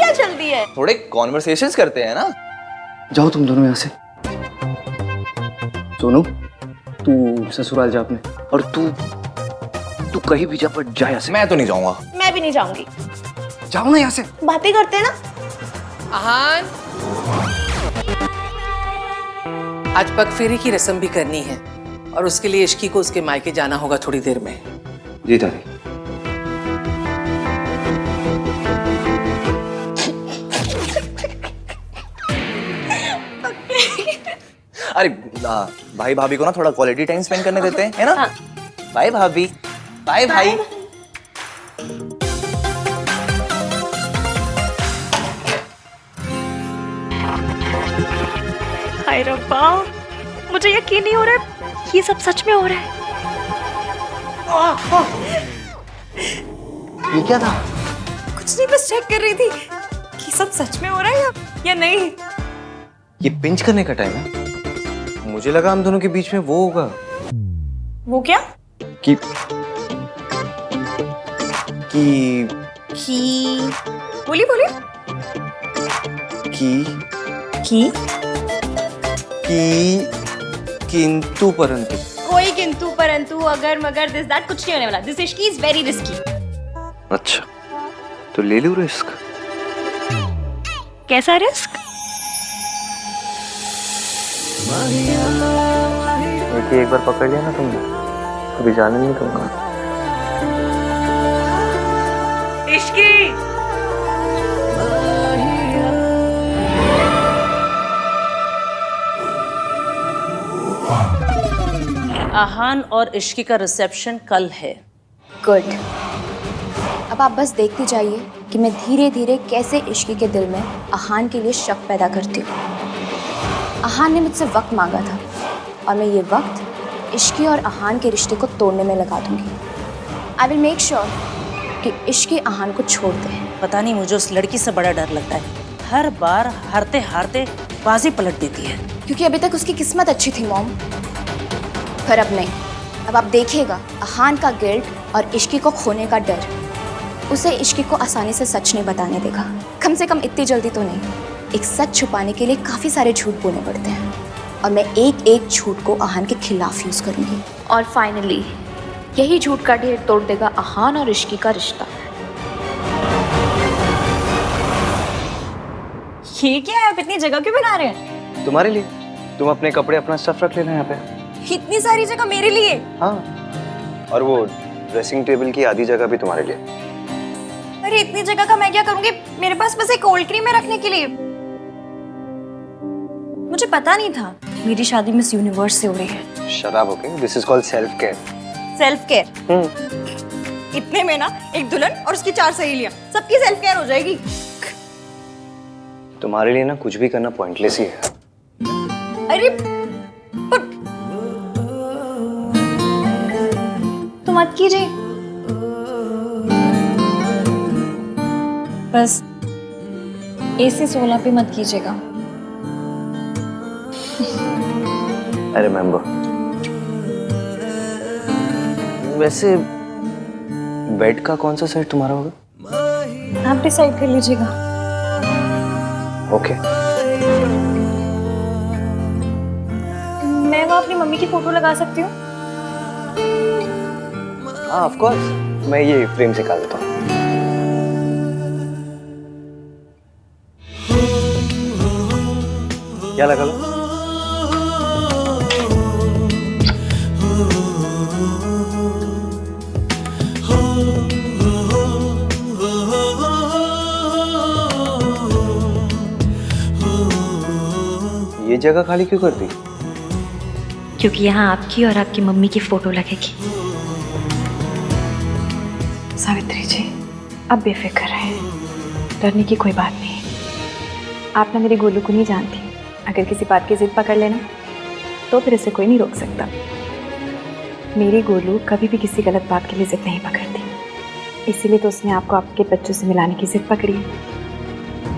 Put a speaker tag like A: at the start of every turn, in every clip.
A: क्या जल्दी है?
B: थोड़े कॉन्वर्सेशंस करते हैं ना।
C: जाओ तुम दोनों यहाँ से। सोनू, तू ससुराल जा अपने, और तू कहीं भी जा, पर जा यहाँ से।
B: मैं तो नहीं जाऊंगा।
A: मैं भी नहीं जाऊंगी।
C: जाओ ना यहाँ से।
A: बातें करते हैं ना।
D: आहान, आज पगफेरे की रस्म भी करनी है और उसके लिए इश्की को उसके मायके जाना होगा थोड़ी देर में।
C: जी दादी।
B: अरे भाई भाभी को ना थोड़ा क्वालिटी टाइम स्पेंड करने देते हैं, है ना? बाय भाभी, बाय भाई।
A: हाय रब्बा, मुझे यकीन नहीं हो रहा है ये सब सच में हो रहा है।
C: ये क्या था?
A: कुछ नहीं, बस चेक कर रही थी कि सब सच में हो रहा है या नहीं।
C: ये पिंच करने का टाइम है। मुझे लगा हम दोनों के बीच में वो होगा।
A: वो क्या?
C: कि
A: बोली बोली।
C: कि किंतु परंतु।
A: कोई किंतु परंतु अगर मगर दिस दैट कुछ नहीं होने वाला। This Ishki is very risky.
C: अच्छा, तो ले लूं रिस्क।
A: कैसा रिस्क?
C: एक बार पकड़ लिया ना तुमने, कभी जाने नहीं दूंगा।
A: इश्की।
D: आहान और इश्की का रिसेप्शन कल है।
E: गुड। अब आप बस देखते जाइए कि मैं धीरे धीरे कैसे इश्की के दिल में आहान के लिए शक पैदा करती हूँ। आहान ने मुझसे वक्त मांगा था और मैं ये वक्त इश्की और आहान के रिश्ते को तोड़ने में लगा दूंगी। आई विल मेक श्योर कि इश्की आहान को छोड़ दे।
D: पता नहीं, मुझे उस लड़की से बड़ा डर लगता है। हर बार हारते हारते बाजी पलट देती है।
E: क्योंकि अभी तक उसकी किस्मत अच्छी थी मॉम, पर अब नहीं। अब आप देखिएगा, आहान का गिल्ट और इश्की को खोने का डर उसे इश्की को आसानी से सच नहीं बताने देगा। कम से कम इतनी जल्दी तो नहीं। एक सच छुपाने के लिए काफ़ी सारे झूठ बोलने पड़ते हैं और मैं एक एक झूठ को आहान के खिलाफ यूज़ करूँगी। और फाइनली यही झूठ का ढेर तोड़ देगा आहान और इश्की का रिश्ता।
A: ये क्या है? आप इतनी जगह क्यों बना रहे हैं?
C: तुम्हारे लिए। तुम अपने कपड़े, अपना स्टफ रख लेना यहाँ पे।
A: इतनी सारी जगह मेरे लिए?
C: हाँ, और वो ड्रेसिंग टेबल की आधी जगह भी तुम्हारे लिए।
A: अरे इतनी जगह का मैं क्या करूंगी? मेरे पास बस एक कोल्ड क्रीम है रखने के लिए। मुझे पता नहीं था मेरी शादी मिस यूनिवर्स से हो रही है।
C: शराब okay, this is called self care.
A: Self care? इतने में ना एक दुल्हन और उसकी 4 सहेलियां, सबकी सेल्फ केयर हो जाएगी।
C: तुम्हारे लिए ना कुछ भी करना पॉइंटलेस ही है।
A: अरे पर तो मत कीजिए, बस AC 16 पे मत कीजिएगा।
C: I remember. वैसे बेड का कौन सा सेट तुम्हारा होगा?
A: आप डिसाइड कर लीजिएगा।
C: ओके।
A: मैं वहाँ अपनी मम्मी की फोटो लगा सकती हूँ?
C: हाँ ऑफ कोर्स, मैं ये फ्रेम से निकाल देता हूँ। क्या लगा लो? ये जगह खाली क्यों कर दी?
A: क्योंकि यहाँ आपकी और आपकी मम्मी की फोटो लगेगी।
F: सावित्री जी, अब बेफिक्र रहे, डरने की कोई बात नहीं। आप ना मेरे गोलू को नहीं जानती। अगर किसी बात की जिद पकड़ लेना तो फिर इसे कोई नहीं रोक सकता। मेरी गोलू कभी भी किसी गलत बात के लिए जिद नहीं पकड़ती, इसीलिए तो उसने आपको आपके बच्चों से मिलाने की जिद पकड़ी है।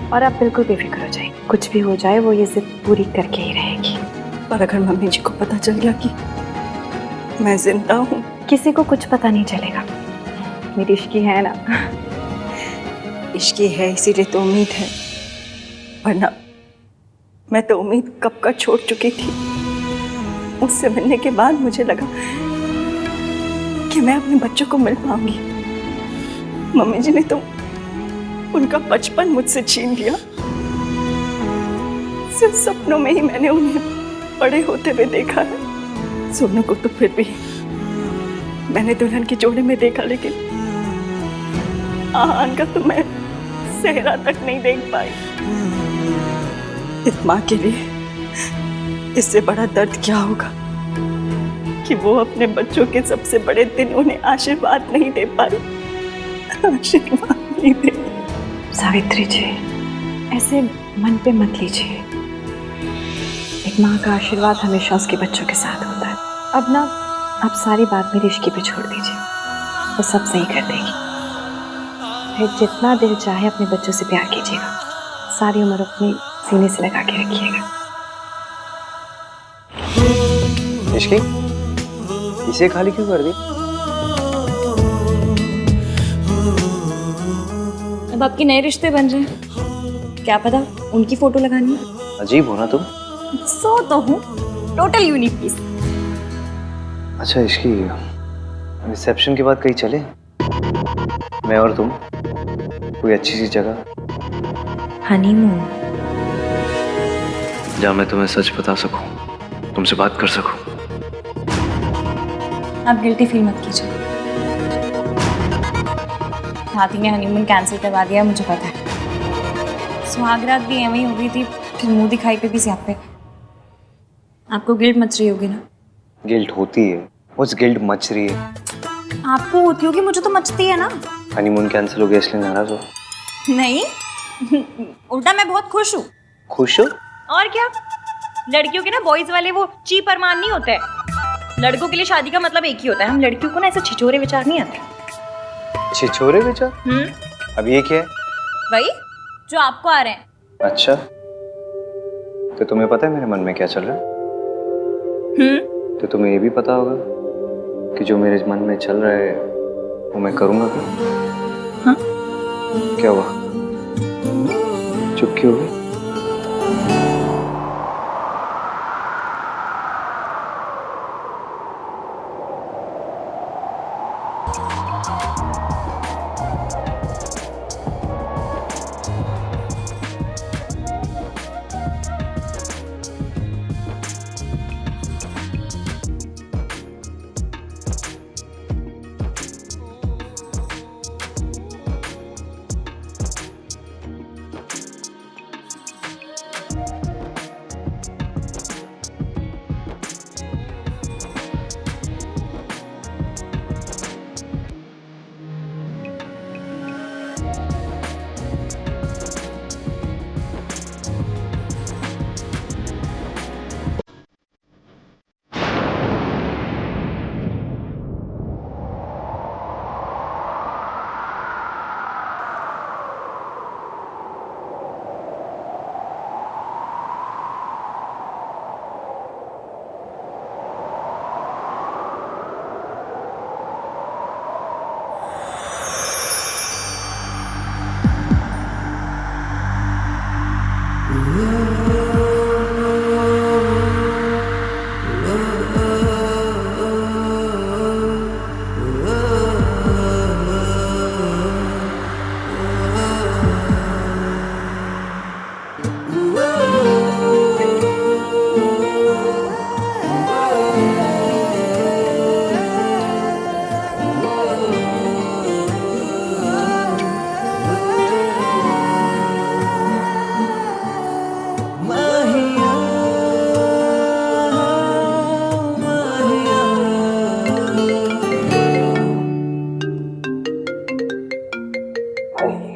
F: और आप बिल्कुल बेफिक्र हो जाए, कुछ भी हो जाए वो ये जिद पूरी करके ही रहेगी।
G: पर अगर मम्मी जी को पता चल गया कि मैं जिंदा हूँ?
F: किसी को कुछ पता नहीं चलेगा। मेरी इश्की है ना।
G: इश्की है इसीलिए तो उम्मीद है, वरना मैं तो उम्मीद कब का छोड़ चुकी थी। उससे मिलने के बाद मुझे लगा कि मैं अपने बच्चों को मिल पाऊंगी। मम्मी जी ने तो उनका बचपन मुझसे छीन लिया। सिर्फ सपनों में ही मैंने उन्हें बड़े होते हुए देखा है। सोनू को तो फिर भी मैंने दुल्हन के जोड़े में देखा, लेकिन आहान का तो मैं सेहरा तक नहीं देख पाई। इस माँ के लिए इससे बड़ा दर्द क्या होगा कि वो अपने बच्चों के सबसे बड़े दिन उन्हें आशीर्वाद नहीं दे पाई। आशीर्वाद नहीं दे।
F: सावित्री जी, ऐसे मन पे मत लीजिए। एक माँ का आशीर्वाद हमेशा उसके बच्चों के साथ होता है। अब ना आप सारी बात मेरी इश्की पे छोड़ दीजिए, वो सब सही कर देगी। फिर जितना दिल चाहे अपने बच्चों से प्यार कीजिएगा, सारी उम्र अपने सीने से लगा के रखिएगा।
C: इश्की, इसे खाली क्यों कर दी?
A: अब आपके नए रिश्ते बन रहे हैं, क्या पता उनकी फोटो लगानी है।
C: अजीब हो ना तुम।
A: सो तो हूँ, टोटल यूनिक पीस।
C: अच्छा इश्की, रिसेप्शन के बाद कहीं चले, मैं और तुम, कोई अच्छी सी जगह।
A: हनीमून।
C: जहाँ मैं तुम्हें सच बता सकूं, तुमसे बात कर सकूं।
A: आप गिल्टी फील मत कीजिए। हाथी ने हनीमून कैंसिल करवा दिया, मुझे पता है। सुहागरात भी एवं ही हो गई थी, फिर मुंह दिखाई पे भी स्यापे। आपको गिल्ट मच रही होगी ना?
C: गिल्ट होती है, उस गिल्ट मच रही है।
A: आपको होती होगी, मुझे तो मचती है ना।
C: हनीमून कैंसिल हो गया इसलिए नाराज हो?
A: नहीं, उल्टा मैं बहुत खुश हूँ।
C: खुश हो?
A: और क्या, लड़कियों के ना बॉयज वाले वो चीप अरमान नहीं होते हैं। लड़कों के लिए शादी का मतलब एक ही होता है। हम लड़कियों को ना ऐसे छिछोरे विचार नहीं आते।
C: छिछोरे विचार? अब ये क्या है?
A: वही जो आपको आ रहे हैं।
C: अच्छा, तो तुम्हें पता है मेरे मन में क्या चल रहा है? तो तुम्हें ये भी पता होगा कि जो मेरे मन में चल रहा है वो मैं करूंगा क्या?
A: हाँ?
C: क्या हुआ, चुप क्यों हो गई?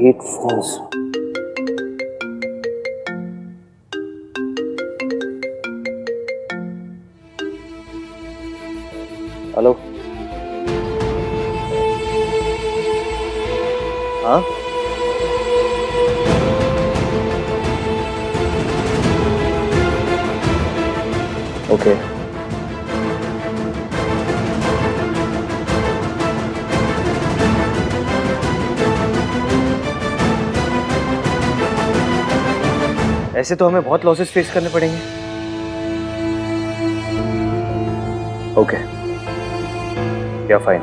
C: hate phones. हेलो, हाँ ओके ऐसे तो हमें बहुत लॉसेस फेस करने पड़ेंगे। ओके, या फाइन।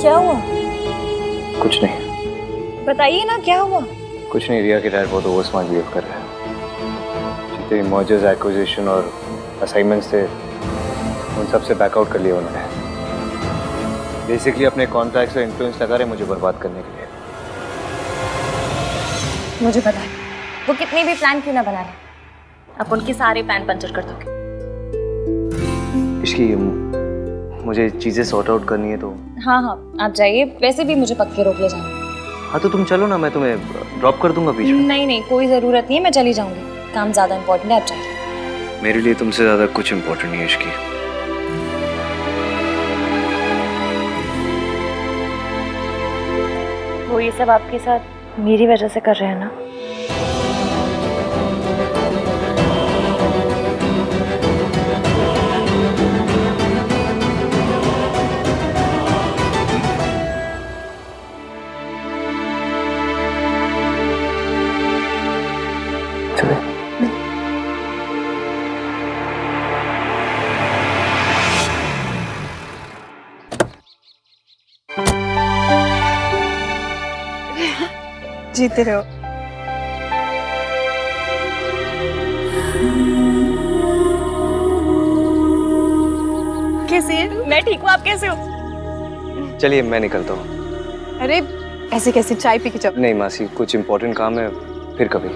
A: क्या हुआ?
C: कुछ नहीं।
A: बताइए ना क्या हुआ?
C: कुछ नहीं, रिया के डैड बहुत ओवर स्मार्ट बिहेव कर रहे हैं। जितने मर्जर्स, एक्विजिशन और असाइनमेंट्स थे उन सब से बैकआउट कर लिया उन्होंने। बेसिकली अपने कॉन्टैक्ट्स और इन्फ्लुएंस लगा रहे मुझे बर्बाद करने के लिए।
A: मुझे पता है वो कितनी भी प्लान क्यों ना बना ले, आप उनके सारे प्लान पंचर कर दोगे।
C: इसकी मुझे चीजें सॉर्ट आउट करनी है तो।
A: हाँ हाँ आप जाइए, वैसे भी मुझे पक्के रोक ले जाना।
C: हाँ तो तुम चलो ना, मैं तुम्हें ड्रॉप कर दूंगा बीच में।
A: नहीं नहीं कोई ज़रूरत नहीं है, मैं चली जाऊंगी, काम ज़्यादा इंपॉर्टेंट है, आप जाइए।
C: मेरे लिए तुमसे ज्यादा कुछ इम्पोर्टेंट नहीं है इसकी।
A: वो ये सब आपके साथ मेरी वजह से कर रहे हैं ना?
G: जीते रहो।
A: कैसे है? मैं ठीक हूँ, आप कैसे हो?
C: चलिए मैं निकलता हूँ।
F: अरे ऐसे कैसे, चाय पी के जाओ।
C: नहीं मासी, कुछ इम्पोर्टेंट काम है, फिर कभी।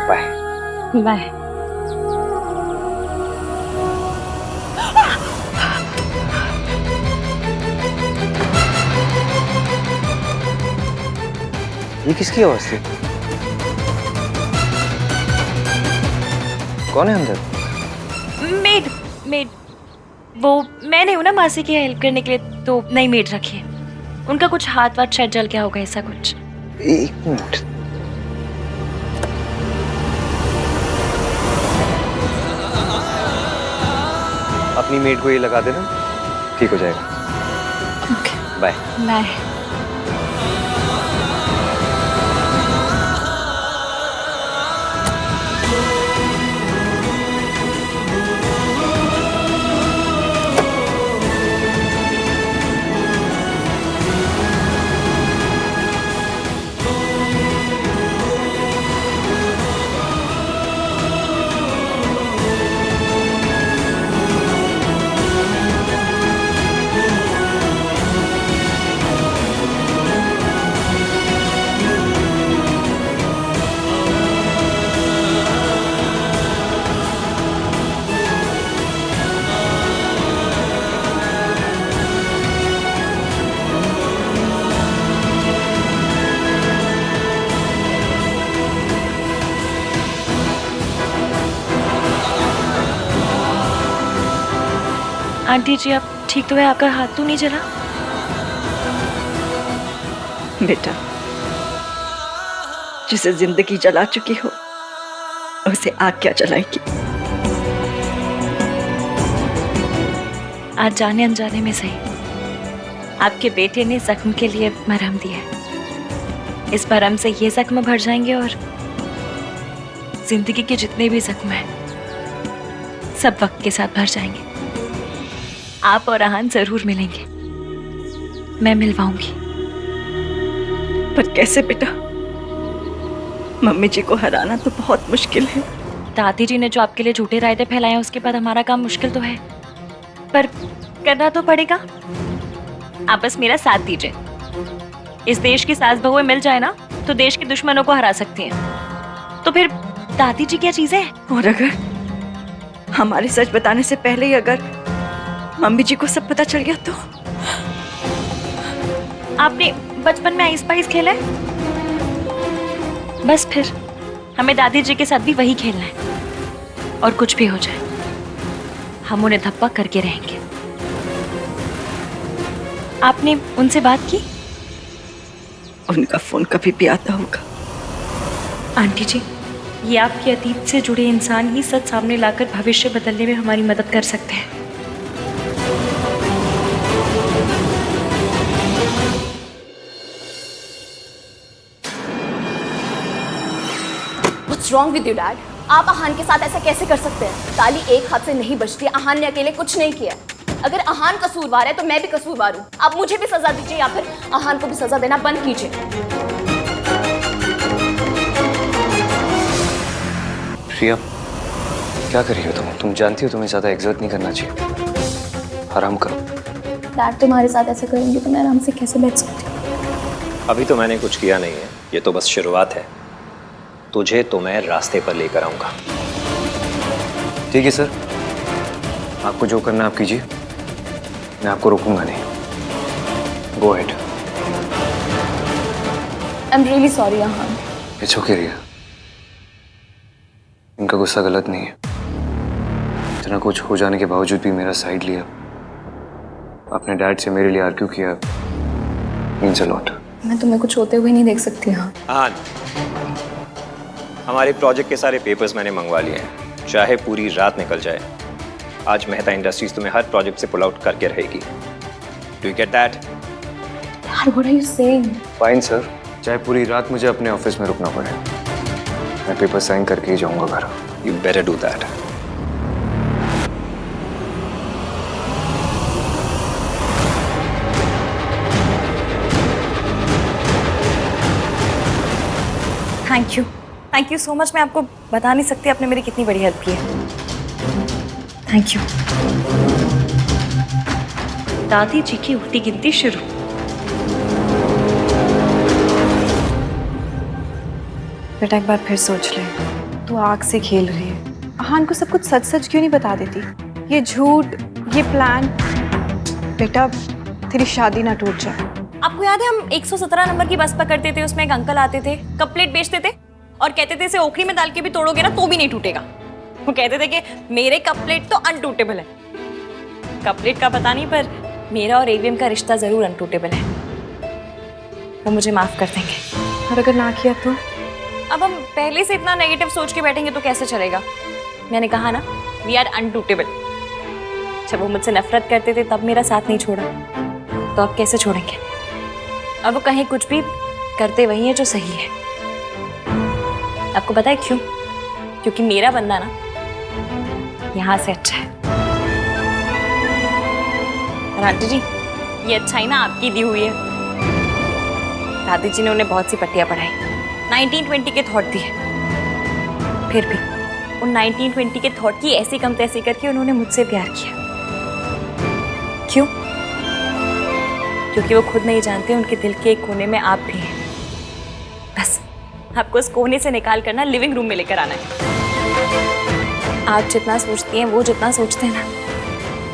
C: बाय।
A: बाय।
C: ये किसकी आवाज थी? कौन है अंदर?
A: मेड मेड वो मैं नहीं हूँ ना मासी की हेल्प करने के लिए, तो नई मेड रखी है। उनका कुछ हाथ वाथ शायद जल गया होगा, ऐसा कुछ।
C: एक मिनट। अपनी मेड को ये लगा देना, ठीक हो जाएगा।
A: Okay
C: bye.
A: Bye. Aunty ji आप ठीक तो है? आपका हाथ तो नहीं जला?
G: बेटा, जिसे जिंदगी जला चुकी हो उसे आग क्या जलाएगी?
A: आज जाने अनजाने में सही, आपके बेटे ने जख्म के लिए मरहम दिया है। इस मरहम से ये जख्म भर जाएंगे और जिंदगी के जितने भी जख्म हैं सब वक्त के साथ भर जाएंगे। आप और आहान जरूर मिलेंगे, मैं मिलवाऊंगी।
G: पर कैसे बेटा? मम्मी जी को हराना तो बहुत मुश्किल है।
A: दादी जी ने जो आपके लिए झूठे रायते फैलाए हैं, उसके बाद हमारा काम मुश्किल तो है, पर करना तो पड़ेगा। आप बस मेरा साथ दीजिए। इस देश की सास बहुएं मिल जाए ना तो देश के दुश्मनों को हरा सकती हैं। तो फिर दादी जी क्या चीज है?
G: और अगर हमारे सच बताने से पहले ही अगर मम्मी जी को सब पता चल गया तो?
A: आपने बचपन में आइस पाइस खेला है? बस फिर हमें दादी जी के साथ भी वही खेलना है, और कुछ भी हो जाए हम उन्हें धप्पा करके रहेंगे। आपने उनसे बात की?
G: उनका फोन कभी भी आता होगा।
A: आंटी जी, ये आपके अतीत से जुड़े इंसान ही सच सामने लाकर भविष्य बदलने में हमारी मदद कर सकते हैं।
E: What's wrong with you, Dad? आप आहान के साथ ऐसा कैसे कर सकते हैं? ताली एक हाथ से नहीं बजती। आहान ने अकेले कुछ नहीं किया। अगर आहान कसूरवार है तो मैं भी कसूरवार हूँ। आप मुझे भी सजा दीजिए या फिर आहान को भी सजा देना बंद कीजिए।
C: प्रिया, क्या कर रही हो तुम? तुम जानती हो तुम्हें ज्यादा एग्जर्ट नहीं करना चाहिए। आराम करो।
E: डैड तुम्हारे साथ ऐसे करेंगे तो मैं आराम से कैसे बैठ सकती हूँ?
H: अभी तो मैंने कुछ किया नहीं है, ये तो बस शुरुआत है। तुझे तो मैं रास्ते पर लेकर आऊंगा।
C: ठीक है सर, आपको जो करना आप कीजिए, मैं आपको रोकूंगा नहीं। Go ahead.
E: I am really sorry Aahan.
C: It's okay Riya, इनका गुस्सा गलत नहीं है। इतना कुछ हो जाने के बावजूद भी मेरा साइड लिया, अपने डैड से मेरे लिए आर्ग्यू किया, मीन्स अ लॉट।
E: मैं तुम्हें कुछ होते हुए नहीं देख सकती। हाँ,
H: हमारे प्रोजेक्ट के सारे पेपर्स मैंने मंगवा लिए हैं, चाहे पूरी रात निकल जाए। आज मेहता इंडस्ट्रीज तुम्हें हर प्रोजेक्ट से पुल आउट करके रहेगी। Do you get that?
E: Dad, what are you saying?
C: Fine sir, चाहे पूरी रात मुझे अपने ऑफिस में रुकना पड़े, मैं पेपर साइन करके ही जाऊंगा घर।
H: You better do that.
A: Thank you so much. मैं आपको बता नहीं सकती आपने मेरी कितनी बड़ी हेल्प की है। Thank you. दादी जी की उल्टी गिनती शुरू।
F: बेटा एक बार फिर सोच ले, तू आग से खेल रही है। आहान को सब कुछ सच सच क्यों नहीं बता देती? ये झूठ, ये प्लान। बेटा तेरी शादी ना टूट जाए।
A: आपको याद है हम 117 नंबर की बस पकड़ते थे, उसमें एक अंकल आते थे, कप प्लेट बेचते थे और कहते थे इसे ओखरी में डाल के भी तोड़ोगे ना तो भी नहीं टूटेगा। वो कहते थे कि मेरे कप प्लेट तो अनटूटेबल है। कप प्लेट का पता नहीं, पर मेरा और एवीएम का रिश्ता जरूर अनटूटेबल है। वो मुझे माफ कर देंगे।
F: और अगर ना किया तो?
A: अब हम पहले से इतना नेगेटिव सोच के बैठेंगे तो कैसे चलेगा? मैंने कहा ना, वी आर अनटूटेबल। जब वो मुझसे नफरत करते थे तब मेरा साथ नहीं छोड़ा, तो अब कैसे छोड़ेंगे? अब वो कहीं कुछ भी करते वही है जो सही है। आपको पता है क्यों? क्योंकि मेरा बंदा ना यहाँ से अच्छा है। और आंटी जी, ये अच्छाई ना आपकी दी हुई है। दादी जी ने उन्हें बहुत सी पट्टियां पढ़ाई, 1920 के थॉट दिए, फिर भी उन 1920 के थॉट की ऐसी कम तैसी करके उन्होंने मुझसे प्यार किया। क्यों? क्योंकि वो खुद नहीं जानते उनके दिल के एक कोने में आप भी हैं। बस आपको उस कोने से निकाल कर ना लिविंग रूम में लेकर आना है। आप जितना सोचती हैं, वो जितना सोचते हैं ना,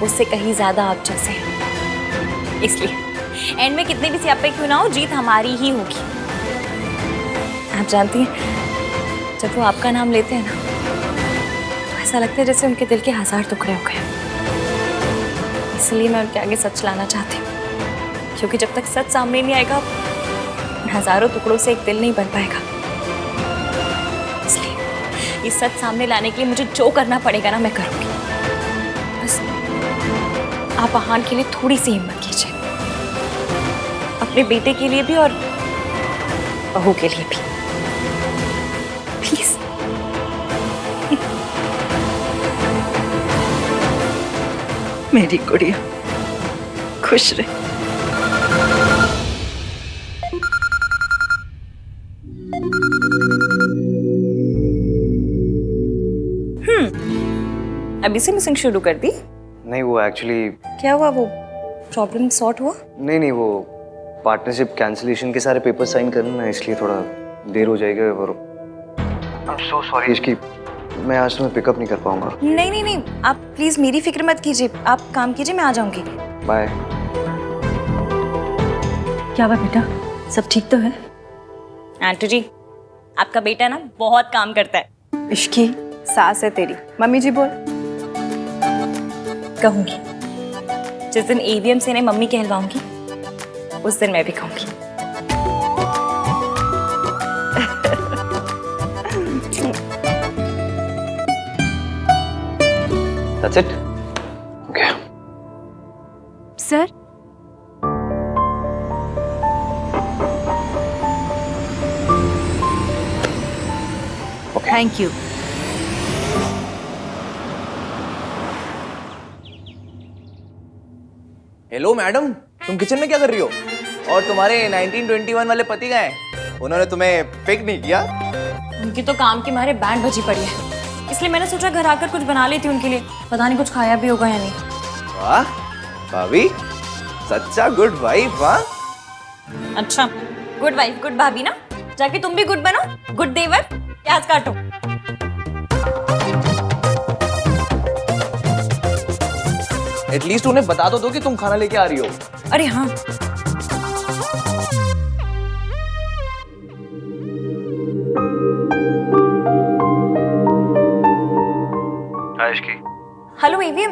A: उससे कहीं ज्यादा आप जैसे हैं। इसलिए एंड में कितने भी सियापे क्यों ना हो, जीत हमारी ही होगी। आप जानती हैं, जब वो आपका नाम लेते हैं ना, तो ऐसा लगता है जैसे उनके दिल के 1000 टुकड़े हो गए। इसलिए मैं उनके आगे सच लाना चाहती हूँ, क्योंकि जब तक सच सामने नहीं आएगा, हजारों टुकड़ों से एक दिल नहीं बन पाएगा। इसलिए इस सच सामने लाने के लिए मुझे जो करना पड़ेगा ना, मैं करूँगी। बस आप आहान के लिए थोड़ी सी हिम्मत कीजिए, अपने बेटे के लिए भी और बहू के लिए भी, प्लीज।
G: मेरी गुड़िया खुश रहे।
A: अभी से मिसिंग शुरू कर दी?
C: नहीं, वो एक्चुअली
A: क्या हुआ? वो प्रॉब्लम सॉर्ट हुआ?
C: नहीं, वो पार्टनरशिप कैंसिलेशन के सारे पेपर साइन करना है, इसलिए थोड़ा देर हो जाएगा। और आई एम सो सॉरी इसकी, मैं आज तुम्हें पिकअप नहीं कर पाऊंगा।
A: नहीं, आप प्लीज मेरी फिक्र मत कीजिए, आप काम कीजिए, मैं आ जाऊंगी।
C: बाय।
A: क्या हुआ बेटा, सब ठीक तो है? आंटी जी, आपका बेटा ना बहुत काम करता है।
F: इश्की सास है तेरी। मम्मी जी बोल।
A: कहूंगी, जिस दिन एवीएम से इन्हें मम्मी कहलवाऊंगी, उस दिन मैं भी कहूंगी।
C: That's it? Okay.
F: Sir
C: Okay.
I: Thank you.
B: Hello madam, तुम किचन में क्या कर रही हो? और तुम्हारे 1921 वाले पति गए, उन्होंने तुम्हें पिक नहीं किया?
A: उनकी तो काम की मारे बैंड बजी पड़ी है, इसलिए मैंने सोचा घर आकर कुछ बना लेती उनके लिए। पता नहीं कुछ खाया भी होगा या नहीं।
B: वाह भाभी, सच्चा गुड वाइफ। वाह,
A: अच्छा, गुड वाइफ गुड भाभी ना, जाके तुम भी गुड बनो। गुड देवर, प्याज काटो।
B: एटलीस्ट उन्हें बता तो दो कि तुम खाना लेके आ रही हो।
A: अरे हाँ, हेलो एवीएम,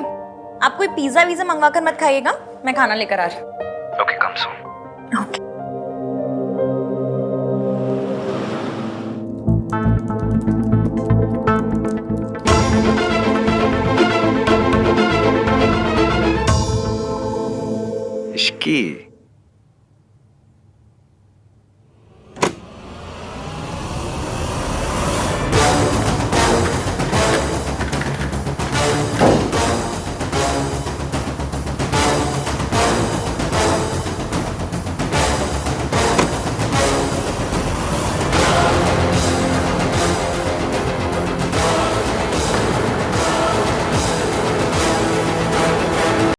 A: आप कोई पिज्जा वीजा मंगवा कर मत खाइएगा, मैं खाना लेकर आ रही हूँ।
H: ओके, कम सून।
A: ओके।
H: इश्की,